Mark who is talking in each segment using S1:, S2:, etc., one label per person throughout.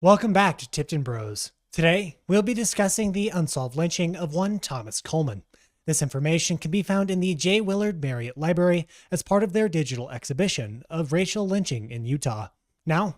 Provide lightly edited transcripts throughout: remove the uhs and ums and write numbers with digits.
S1: Welcome back to Tipton Bros. Today, we'll be discussing the unsolved lynching of one Thomas Coleman. This information can be found in the J. Willard Marriott Library as part of their digital exhibition of racial lynching in Utah. Now,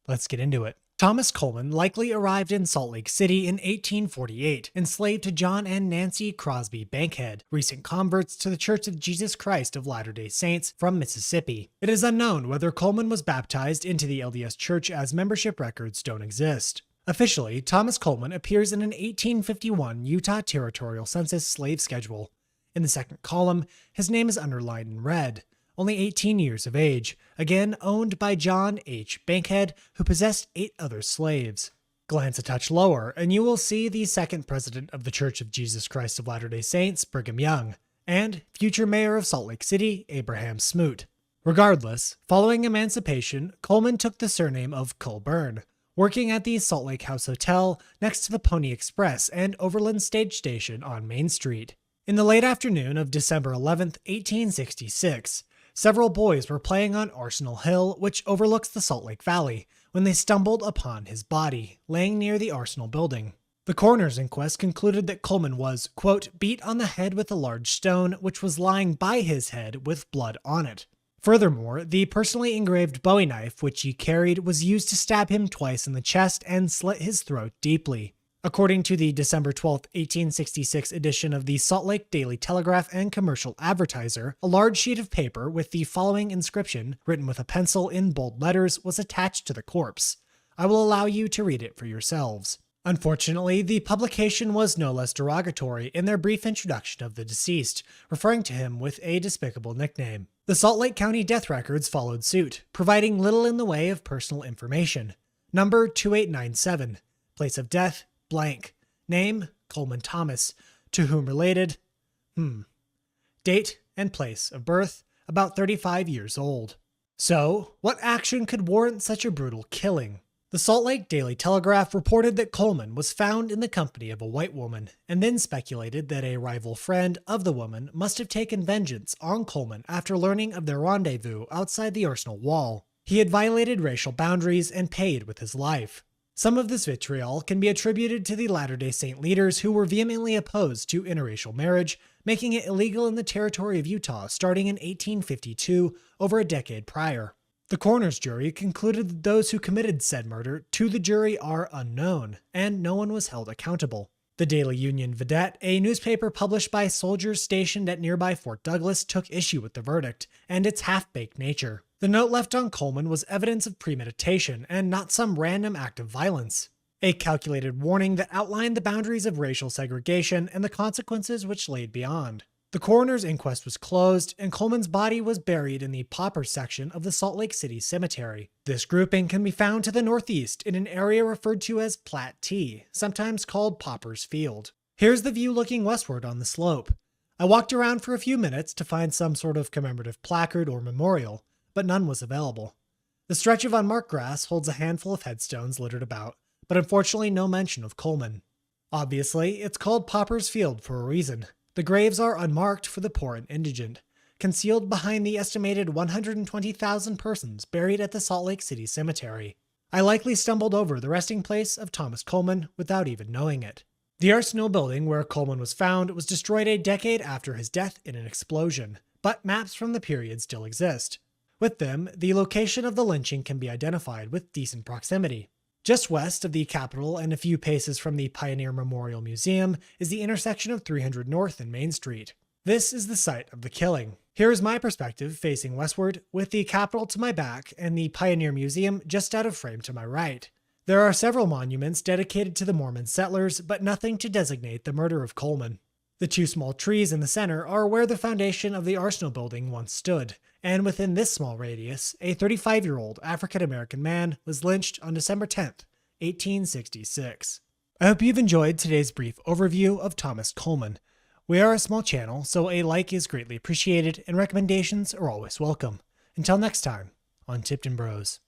S1: let's get into it. Thomas Coleman likely arrived in Salt Lake City in 1848, enslaved to John and Nancy Crosby Bankhead, recent converts to the Church of Jesus Christ of Latter-day Saints from Mississippi. It is unknown whether Coleman was baptized into the LDS Church, as membership records don't exist. Officially, Thomas Coleman appears in an 1851 Utah Territorial Census slave schedule. In the second column, his name is underlined in red. Only 18 years of age, again owned by John H. Bankhead, who possessed 8 other slaves. Glance a touch lower, and you will see the second president of the Church of Jesus Christ of Latter-day Saints, Brigham Young, and future mayor of Salt Lake City, Abraham Smoot. Regardless, following emancipation, Coleman took the surname of Colburn, working at the Salt Lake House Hotel next to the Pony Express and Overland Stage Station on Main Street. In the late afternoon of December 11, 1866, several boys were playing on Arsenal Hill, which overlooks the Salt Lake Valley, when they stumbled upon his body, laying near the Arsenal building. The coroner's inquest concluded that Coleman was, quote, beat on the head with a large stone, which was lying by his head with blood on it. Furthermore, the personally engraved Bowie knife which he carried was used to stab him twice in the chest and slit his throat deeply. According to the December 12, 1866 edition of the Salt Lake Daily Telegraph and Commercial Advertiser, a large sheet of paper with the following inscription, written with a pencil in bold letters, was attached to the corpse. I will allow you to read it for yourselves. Unfortunately, the publication was no less derogatory in their brief introduction of the deceased, referring to him with a despicable nickname. The Salt Lake County death records followed suit, providing little in the way of personal information. Number 2897. Place of death, blank. Name, Coleman Thomas. To whom related? Date and place of birth, about 35 years old. So, what action could warrant such a brutal killing? The Salt Lake Daily Telegraph reported that Coleman was found in the company of a white woman, and then speculated that a rival friend of the woman must have taken vengeance on Coleman after learning of their rendezvous outside the Arsenal wall. He had violated racial boundaries and paid with his life. Some of this vitriol can be attributed to the Latter-day Saint leaders who were vehemently opposed to interracial marriage, making it illegal in the territory of Utah starting in 1852, over a decade prior. The coroner's jury concluded that those who committed said murder to the jury are unknown, and no one was held accountable. The Daily Union Vedette, a newspaper published by soldiers stationed at nearby Fort Douglas, took issue with the verdict and its half-baked nature. The note left on Coleman was evidence of premeditation and not some random act of violence. A calculated warning that outlined the boundaries of racial segregation and the consequences which laid beyond. The coroner's inquest was closed, and Coleman's body was buried in the paupers section of the Salt Lake City Cemetery. This grouping can be found to the northeast in an area referred to as Plat T, sometimes called Pottersfield. Here's the view looking westward on the slope. I walked around for a few minutes to find some sort of commemorative placard or memorial, but none was available. The stretch of unmarked grass holds a handful of headstones littered about, but unfortunately no mention of Coleman. Obviously, it's called Pottersfield for a reason. The graves are unmarked for the poor and indigent, concealed behind the estimated 120,000 persons buried at the Salt Lake City Cemetery. I likely stumbled over the resting place of Thomas Coleman without even knowing it. The Arsenal building where Coleman was found was destroyed a decade after his death in an explosion, but maps from the period still exist. With them, the location of the lynching can be identified with decent proximity. Just west of the Capitol and a few paces from the Pioneer Memorial Museum is the intersection of 300 North and Main Street. This is the site of the killing. Here is my perspective facing westward, with the Capitol to my back and the Pioneer Museum just out of frame to my right. There are several monuments dedicated to the Mormon settlers, but nothing to designate the murder of Coleman. The 2 small trees in the center are where the foundation of the Arsenal building once stood, and within this small radius, a 35-year-old African-American man was lynched on December 10th, 1866. I hope you've enjoyed today's brief overview of Thomas Coleman. We are a small channel, so a like is greatly appreciated, and recommendations are always welcome. Until next time, on Tipton Bros.